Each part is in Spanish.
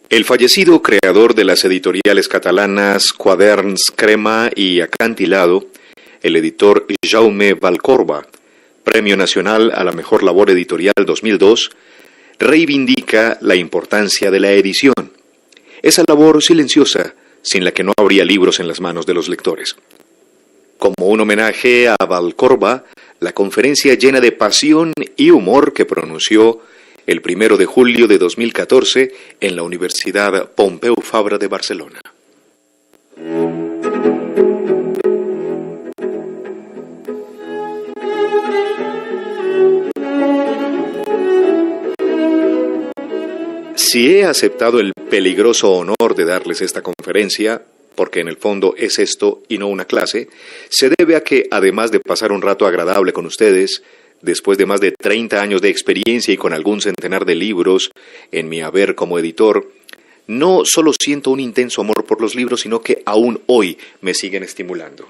El fallecido creador de las editoriales catalanas Quaderns Crema y Acantilado, el editor Jaume Valcorba, Premio Nacional a la Mejor Labor Editorial 2002, reivindica la importancia de la edición, esa labor silenciosa sin la que no habría libros en las manos de los lectores. Como un homenaje a Valcorba, la conferencia llena de pasión y humor que pronunció el 1 de julio de 2014 en la Universidad Pompeu Fabra de Barcelona. Si he aceptado el peligroso honor de darles esta conferencia, porque en el fondo es esto y no una clase, se debe a que, además de pasar un rato agradable con ustedes, después de más de 30 años de experiencia y con algún centenar de libros en mi haber como editor, no solo siento un intenso amor por los libros, sino que aún hoy me siguen estimulando.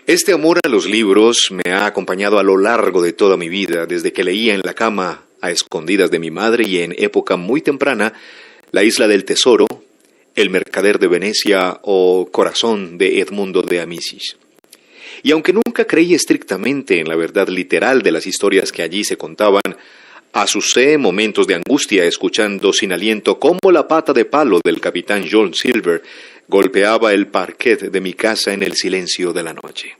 Este amor a los libros me ha acompañado a lo largo de toda mi vida, desde que leía en la cama a escondidas de mi madre y en época muy temprana La Isla del Tesoro, El Mercader de Venecia o Corazón de Edmundo de Amicis. Y aunque nunca creí estrictamente en la verdad literal de las historias que allí se contaban, asusé momentos de angustia escuchando sin aliento cómo la pata de palo del capitán John Silver golpeaba el parquet de mi casa en el silencio de la noche.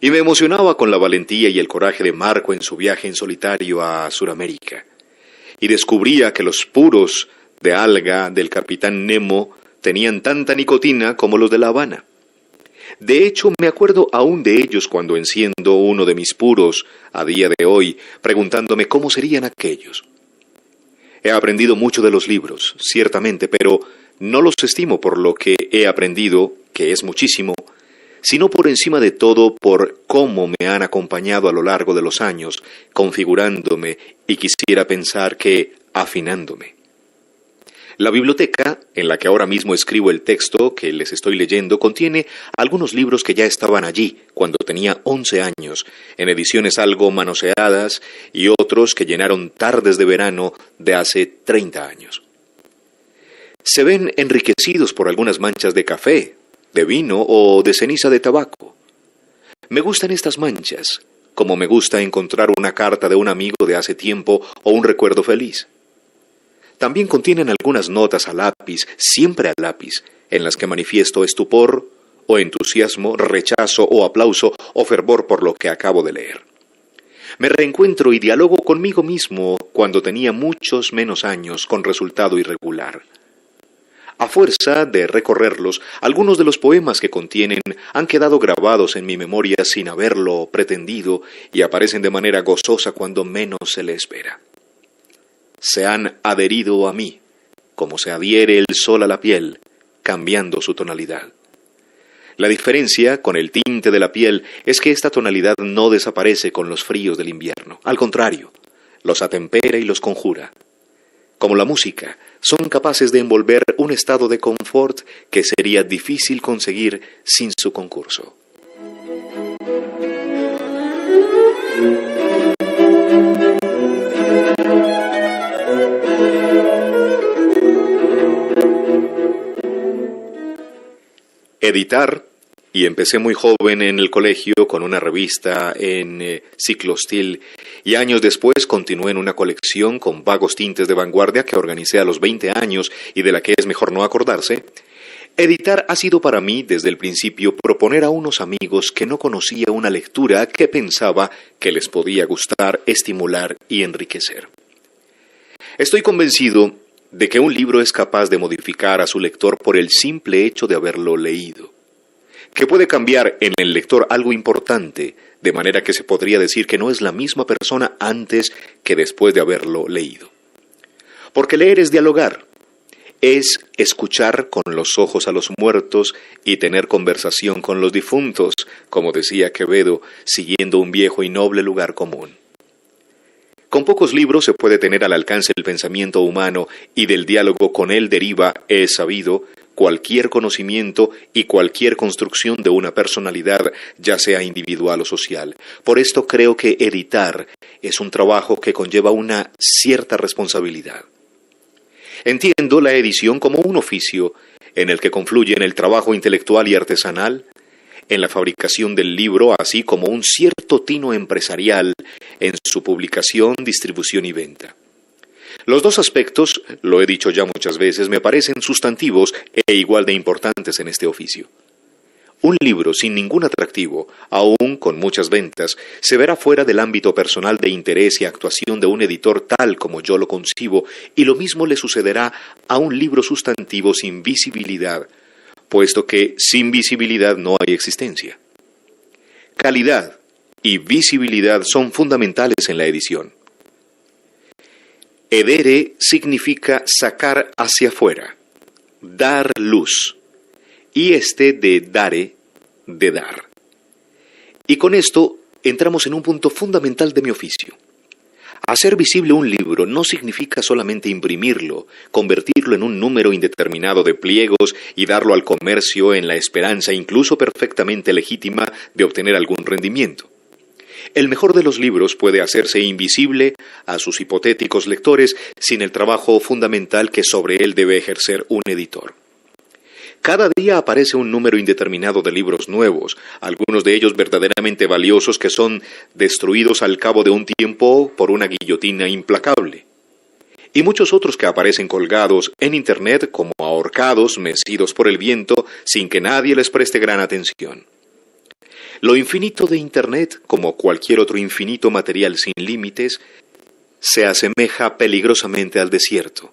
Y me emocionaba con la valentía y el coraje de Marco en su viaje en solitario a Sudamérica. Y descubría que los puros de alga del capitán Nemo tenían tanta nicotina como los de La Habana. De hecho, me acuerdo aún de ellos cuando enciendo uno de mis puros a día de hoy, preguntándome cómo serían aquellos. He aprendido mucho de los libros, ciertamente, pero no los estimo por lo que he aprendido, que es muchísimo, sino por encima de todo por cómo me han acompañado a lo largo de los años, configurándome y quisiera pensar que afinándome. La biblioteca, en la que ahora mismo escribo el texto que les estoy leyendo, contiene algunos libros que ya estaban allí cuando tenía 11 años, en ediciones algo manoseadas, y otros que llenaron tardes de verano de hace 30 años. Se ven enriquecidos por algunas manchas de café, de vino o de ceniza de tabaco. Me gustan estas manchas, como me gusta encontrar una carta de un amigo de hace tiempo o un recuerdo feliz. También contienen algunas notas a lápiz, siempre a lápiz, en las que manifiesto estupor o entusiasmo, rechazo o aplauso o fervor por lo que acabo de leer. Me reencuentro y dialogo conmigo mismo cuando tenía muchos menos años con resultado irregular. A fuerza de recorrerlos, algunos de los poemas que contienen han quedado grabados en mi memoria sin haberlo pretendido y aparecen de manera gozosa cuando menos se le espera. Se han adherido a mí, como se adhiere el sol a la piel, cambiando su tonalidad. La diferencia con el tinte de la piel es que esta tonalidad no desaparece con los fríos del invierno. Al contrario, los atempera y los conjura. Como la música, son capaces de envolver un estado de confort que sería difícil conseguir sin su concurso. Editar, y empecé muy joven en el colegio con una revista en ciclostil, y años después continué en una colección con vagos tintes de vanguardia que organicé a los 20 años y de la que es mejor no acordarse. Editar ha sido para mí desde el principio proponer a unos amigos que no conocía una lectura que pensaba que les podía gustar, estimular y enriquecer. Estoy convencido de que un libro es capaz de modificar a su lector por el simple hecho de haberlo leído, que puede cambiar en el lector algo importante, de manera que se podría decir que no es la misma persona antes que después de haberlo leído. Porque leer es dialogar, es escuchar con los ojos a los muertos y tener conversación con los difuntos, como decía Quevedo, siguiendo un viejo y noble lugar común. Con pocos libros se puede tener al alcance el pensamiento humano y del diálogo con él deriva, es sabido, cualquier conocimiento y cualquier construcción de una personalidad, ya sea individual o social. Por esto creo que editar es un trabajo que conlleva una cierta responsabilidad. Entiendo la edición como un oficio en el que confluyen el trabajo intelectual y artesanal, en la fabricación del libro, así como un cierto tino empresarial en su publicación, distribución y venta. Los dos aspectos, lo he dicho ya muchas veces, me parecen sustantivos e igual de importantes en este oficio. Un libro sin ningún atractivo, aún con muchas ventas, se verá fuera del ámbito personal de interés y actuación de un editor tal como yo lo concibo, y lo mismo le sucederá a un libro sustantivo sin visibilidad, puesto que sin visibilidad no hay existencia. Calidad y visibilidad son fundamentales en la edición. Edere significa sacar hacia afuera, dar luz, y de dare, de dar. Y con esto entramos en un punto fundamental de mi oficio. Hacer visible un libro no significa solamente imprimirlo, convertirlo en un número indeterminado de pliegos y darlo al comercio en la esperanza, incluso perfectamente legítima, de obtener algún rendimiento. El mejor de los libros puede hacerse invisible a sus hipotéticos lectores sin el trabajo fundamental que sobre él debe ejercer un editor. Cada día aparece un número indeterminado de libros nuevos, algunos de ellos verdaderamente valiosos que son destruidos al cabo de un tiempo por una guillotina implacable. Y muchos otros que aparecen colgados en Internet como ahorcados, mecidos por el viento, sin que nadie les preste gran atención. Lo infinito de Internet, como cualquier otro infinito material sin límites, se asemeja peligrosamente al desierto,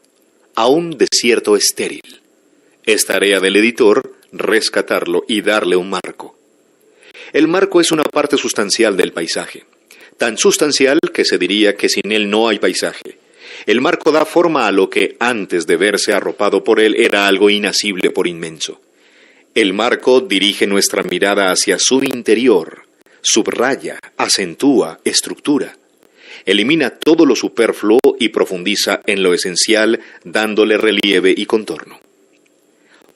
a un desierto estéril. Es tarea del editor rescatarlo y darle un marco. El marco es una parte sustancial del paisaje, tan sustancial que se diría que sin él no hay paisaje. El marco da forma a lo que, antes de verse arropado por él, era algo inasible por inmenso. El marco dirige nuestra mirada hacia su interior, subraya, acentúa, estructura. Elimina todo lo superfluo y profundiza en lo esencial, dándole relieve y contorno.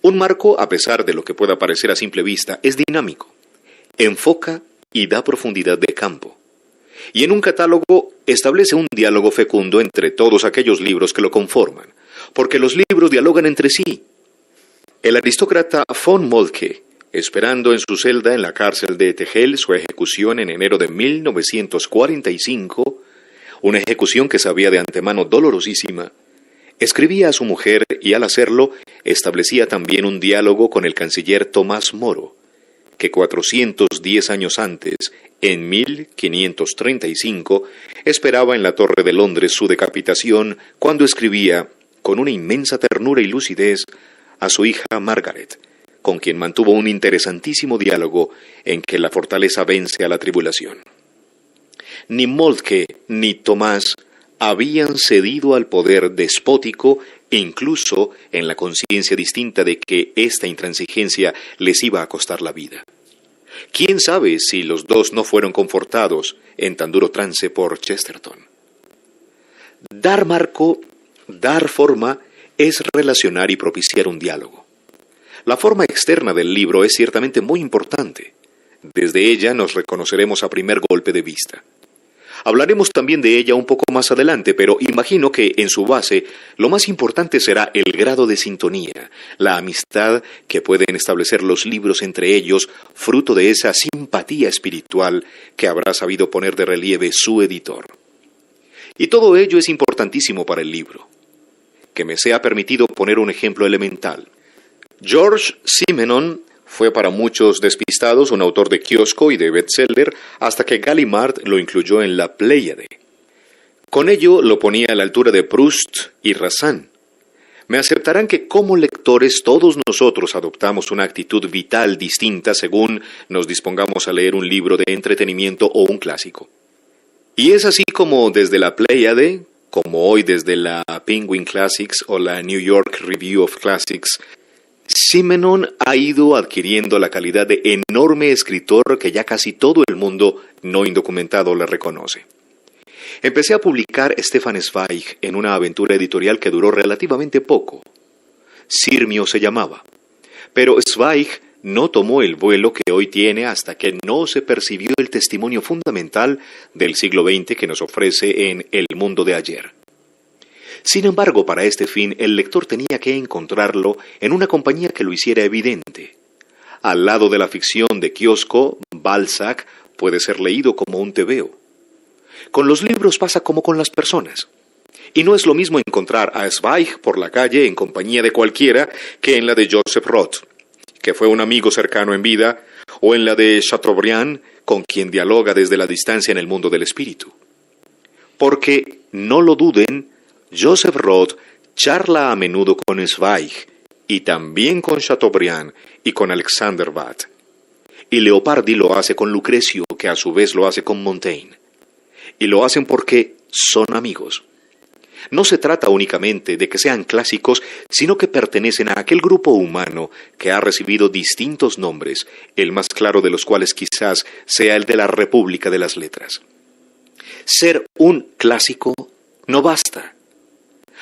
Un marco, a pesar de lo que pueda parecer a simple vista, es dinámico, enfoca y da profundidad de campo. Y en un catálogo establece un diálogo fecundo entre todos aquellos libros que lo conforman, porque los libros dialogan entre sí. El aristócrata von Moltke, esperando en su celda en la cárcel de Tegel su ejecución en enero de 1945, una ejecución que sabía de antemano dolorosísima, escribía a su mujer y al hacerlo establecía también un diálogo con el canciller Tomás Moro, que 410 años antes, en 1535, esperaba en la Torre de Londres su decapitación cuando escribía, con una inmensa ternura y lucidez, a su hija Margaret, con quien mantuvo un interesantísimo diálogo en que la fortaleza vence a la tribulación. Ni Moltke ni Tomás habían cedido al poder despótico, incluso en la conciencia distinta de que esta intransigencia les iba a costar la vida. ¿Quién sabe si los dos no fueron confortados en tan duro trance por Chesterton? Dar marco, dar forma, es relacionar y propiciar un diálogo. La forma externa del libro es ciertamente muy importante. Desde ella nos reconoceremos a primer golpe de vista. Hablaremos también de ella un poco más adelante, pero imagino que en su base lo más importante será el grado de sintonía, la amistad que pueden establecer los libros entre ellos, fruto de esa simpatía espiritual que habrá sabido poner de relieve su editor. Y todo ello es importantísimo para el libro. Que me sea permitido poner un ejemplo elemental. George Simenon fue para muchos despistados un autor de kiosco y de bestseller hasta que Gallimard lo incluyó en la Pléyade. Con ello lo ponía a la altura de Proust y Razin. Me aceptarán que como lectores todos nosotros adoptamos una actitud vital distinta según nos dispongamos a leer un libro de entretenimiento o un clásico. Y es así como desde la Pléyade, como hoy desde la Penguin Classics o la New York Review of Classics, Simenon ha ido adquiriendo la calidad de enorme escritor que ya casi todo el mundo no indocumentado le reconoce. Empecé a publicar Stefan Zweig en una aventura editorial que duró relativamente poco. Sirmio se llamaba. Pero Zweig no tomó el vuelo que hoy tiene hasta que no se percibió el testimonio fundamental del siglo XX que nos ofrece en El mundo de ayer. Sin embargo, para este fin, el lector tenía que encontrarlo en una compañía que lo hiciera evidente. Al lado de la ficción de kiosco, Balzac puede ser leído como un tebeo. Con los libros pasa como con las personas. Y no es lo mismo encontrar a Zweig por la calle en compañía de cualquiera que en la de Joseph Roth, que fue un amigo cercano en vida, o en la de Chateaubriand, con quien dialoga desde la distancia en el mundo del espíritu. Porque, no lo duden, Joseph Roth charla a menudo con Zweig, y también con Chateaubriand y con Alexander Watt. Y Leopardi lo hace con Lucrecio, que a su vez lo hace con Montaigne. Y lo hacen porque son amigos. No se trata únicamente de que sean clásicos, sino que pertenecen a aquel grupo humano que ha recibido distintos nombres, el más claro de los cuales quizás sea el de la República de las Letras. Ser un clásico no basta.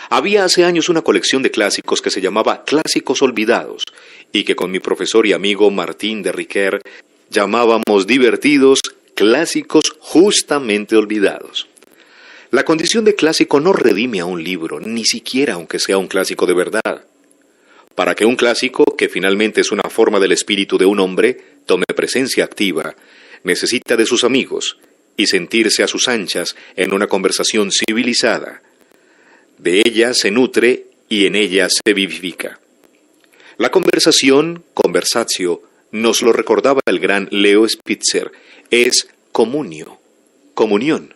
Había hace años una colección de clásicos que se llamaba Clásicos Olvidados, y que con mi profesor y amigo Martín de Riquer llamábamos divertidos clásicos justamente olvidados. La condición de clásico no redime a un libro, ni siquiera aunque sea un clásico de verdad. Para que un clásico, que finalmente es una forma del espíritu de un hombre, tome presencia activa, necesita de sus amigos y sentirse a sus anchas en una conversación civilizada. De ella se nutre y en ella se vivifica. La conversación, conversatio, nos lo recordaba el gran Leo Spitzer, es comunio, comunión.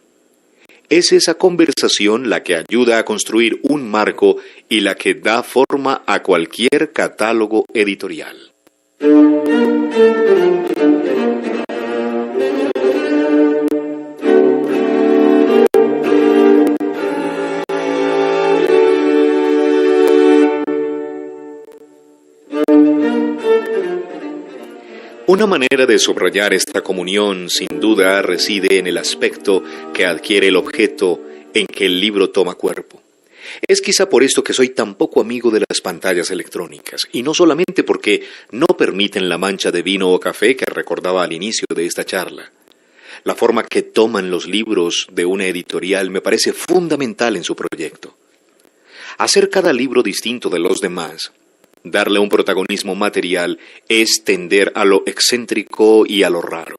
Es esa conversación la que ayuda a construir un marco y la que da forma a cualquier catálogo editorial. Una manera de subrayar esta comunión, sin duda, reside en el aspecto que adquiere el objeto en que el libro toma cuerpo. Es quizá por esto que soy tan poco amigo de las pantallas electrónicas, y no solamente porque no permiten la mancha de vino o café que recordaba al inicio de esta charla. La forma que toman los libros de una editorial me parece fundamental en su proyecto. Hacer cada libro distinto de los demás, darle un protagonismo material, es tender a lo excéntrico y a lo raro.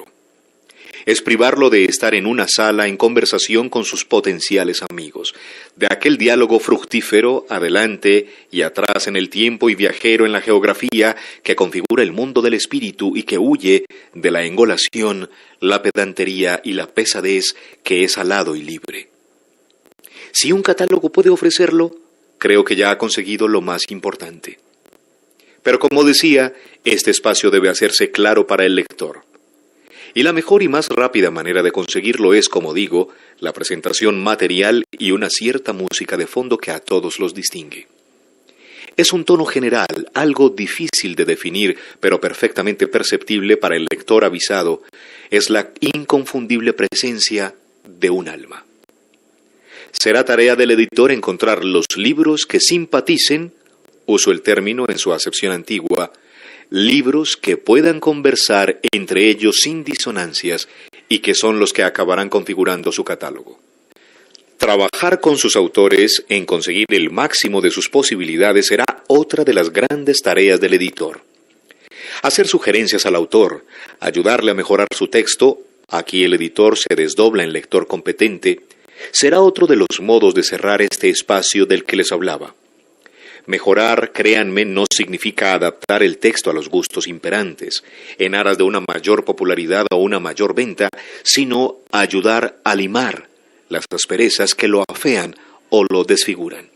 Es privarlo de estar en una sala en conversación con sus potenciales amigos, de aquel diálogo fructífero, adelante y atrás en el tiempo y viajero en la geografía que configura el mundo del espíritu y que huye de la engolación, la pedantería y la pesadez que es alado y libre. Si un catálogo puede ofrecerlo, creo que ya ha conseguido lo más importante. Pero como decía, este espacio debe hacerse claro para el lector. Y la mejor y más rápida manera de conseguirlo es, como digo, la presentación material y una cierta música de fondo que a todos los distingue. Es un tono general, algo difícil de definir, pero perfectamente perceptible para el lector avisado. Es la inconfundible presencia de un alma. Será tarea del editor encontrar los libros que simpaticen, uso el término en su acepción antigua, libros que puedan conversar entre ellos sin disonancias y que son los que acabarán configurando su catálogo. Trabajar con sus autores en conseguir el máximo de sus posibilidades será otra de las grandes tareas del editor. Hacer sugerencias al autor, ayudarle a mejorar su texto, aquí el editor se desdobla en lector competente, será otro de los modos de cerrar este espacio del que les hablaba. Mejorar, créanme, no significa adaptar el texto a los gustos imperantes, en aras de una mayor popularidad o una mayor venta, sino ayudar a limar las asperezas que lo afean o lo desfiguran.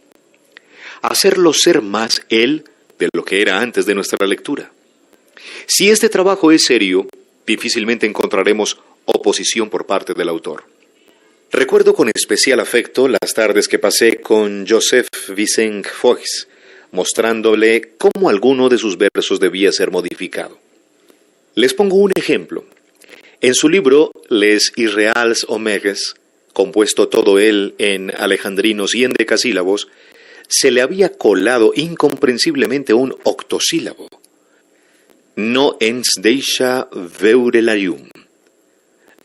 Hacerlo ser más él de lo que era antes de nuestra lectura. Si este trabajo es serio, difícilmente encontraremos oposición por parte del autor. Recuerdo con especial afecto las tardes que pasé con Joseph Vicente Foix, mostrándole cómo alguno de sus versos debía ser modificado. Les pongo un ejemplo. En su libro Les Irréals Homères, compuesto todo él en alejandrinos y endecasílabos, se le había colado incomprensiblemente un octosílabo. No ens deixa veure la llum.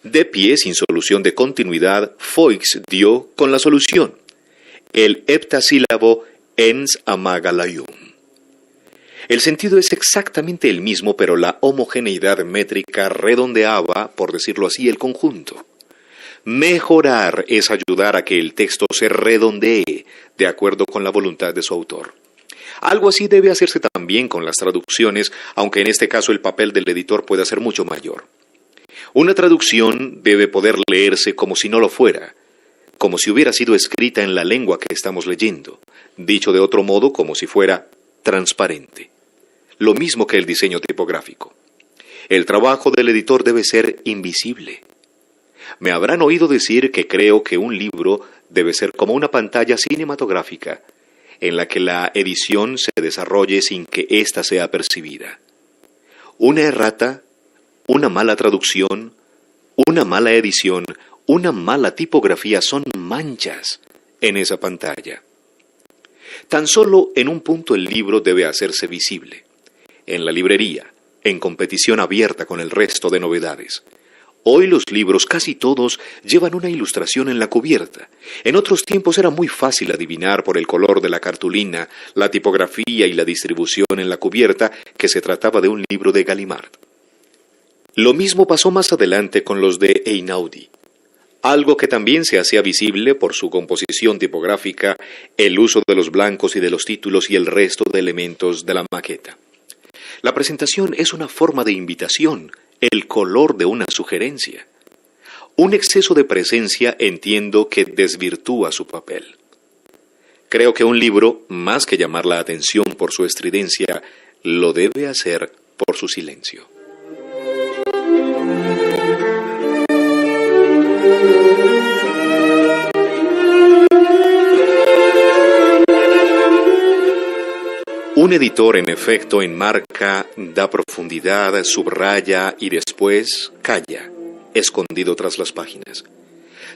De pie, sin solución de continuidad, Foix dio con la solución. el heptasílabo ens amagalayum. El sentido es exactamente el mismo, pero la homogeneidad métrica redondeaba, por decirlo así, el conjunto. Mejorar es ayudar a que el texto se redondee de acuerdo con la voluntad de su autor. Algo así debe hacerse también con las traducciones, aunque en este caso el papel del editor pueda ser mucho mayor. Una traducción debe poder leerse como si no lo fuera, como si hubiera sido escrita en la lengua que estamos leyendo, dicho de otro modo, como si fuera transparente. Lo mismo que el diseño tipográfico. El trabajo del editor debe ser invisible. Me habrán oído decir que creo que un libro debe ser como una pantalla cinematográfica, en la que la edición se desarrolle sin que ésta sea percibida. Una errata, una mala traducción, una mala edición, una mala tipografía son manchas en esa pantalla. Tan solo en un punto el libro debe hacerse visible. En la librería, en competición abierta con el resto de novedades. Hoy los libros, casi todos, llevan una ilustración en la cubierta. En otros tiempos era muy fácil adivinar por el color de la cartulina, la tipografía y la distribución en la cubierta que se trataba de un libro de Gallimard. Lo mismo pasó más adelante con los de Einaudi. Algo que también se hacía visible por su composición tipográfica, el uso de los blancos y de los títulos y el resto de elementos de la maqueta. La presentación es una forma de invitación, el color de una sugerencia. Un exceso de presencia entiendo que desvirtúa su papel. Creo que un libro, más que llamar la atención por su estridencia, lo debe hacer por su silencio. Un editor, en efecto, enmarca, da profundidad, subraya y después calla, escondido tras las páginas.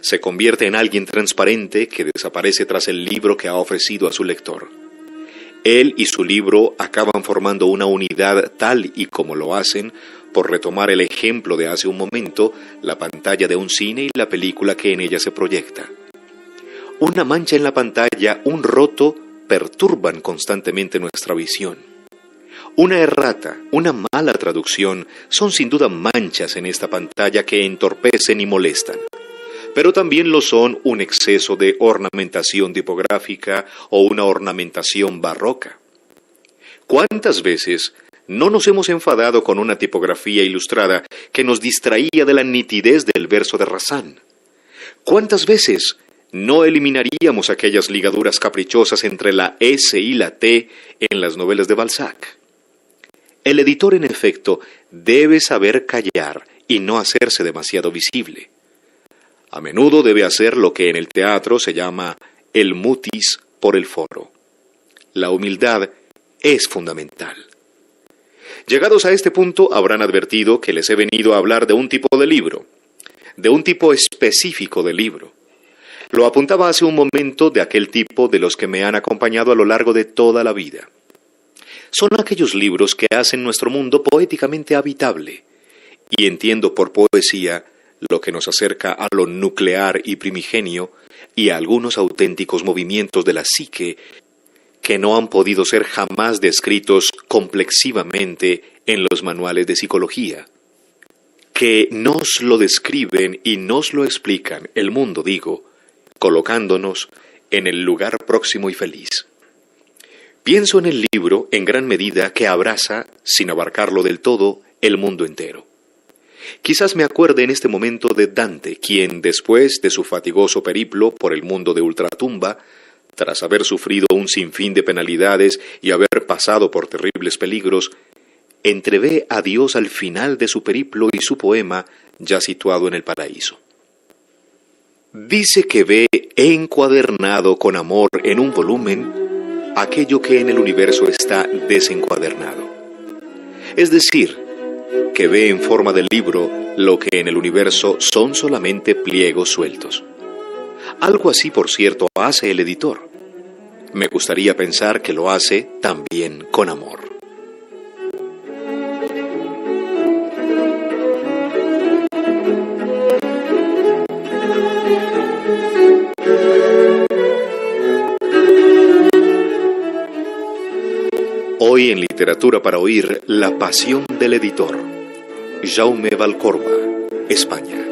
Se convierte en alguien transparente que desaparece tras el libro que ha ofrecido a su lector. Él y su libro acaban formando una unidad tal y como lo hacen, por retomar el ejemplo de hace un momento, la pantalla de un cine y la película que en ella se proyecta. Una mancha en la pantalla, un roto, perturban constantemente nuestra visión. Una errata, una mala traducción, son sin duda manchas en esta pantalla que entorpecen y molestan. Pero también lo son un exceso de ornamentación tipográfica o una ornamentación barroca. ¿Cuántas veces no nos hemos enfadado con una tipografía ilustrada que nos distraía de la nitidez del verso de Razán? ¿Cuántas veces no eliminaríamos aquellas ligaduras caprichosas entre la S y la T en las novelas de Balzac? El editor, en efecto, debe saber callar y no hacerse demasiado visible. A menudo debe hacer lo que en el teatro se llama el mutis por el foro. La humildad es fundamental. Llegados a este punto, habrán advertido que les he venido a hablar de un tipo de libro, de un tipo específico de libro. Lo apuntaba hace un momento de aquel tipo de los que me han acompañado a lo largo de toda la vida. Son aquellos libros que hacen nuestro mundo poéticamente habitable, y entiendo por poesía lo que nos acerca a lo nuclear y primigenio y a algunos auténticos movimientos de la psique que no han podido ser jamás descritos complexivamente en los manuales de psicología, que nos lo describen y nos lo explican, el mundo digo, colocándonos en el lugar próximo y feliz. Pienso en el libro, en gran medida, que abraza, sin abarcarlo del todo, el mundo entero. Quizás me acuerde en este momento de Dante, quien, después de su fatigoso periplo por el mundo de ultratumba, tras haber sufrido un sinfín de penalidades y haber pasado por terribles peligros, entrevé a Dios al final de su periplo y su poema, ya situado en el paraíso. Dice que ve encuadernado con amor en un volumen aquello que en el universo está desencuadernado. Es decir, que ve en forma de libro lo que en el universo son solamente pliegos sueltos. Algo así, por cierto, hace el editor. Me gustaría pensar que lo hace también con amor. Hoy en Literatura para Oír, La pasión del editor. Jaume Valcorba, España.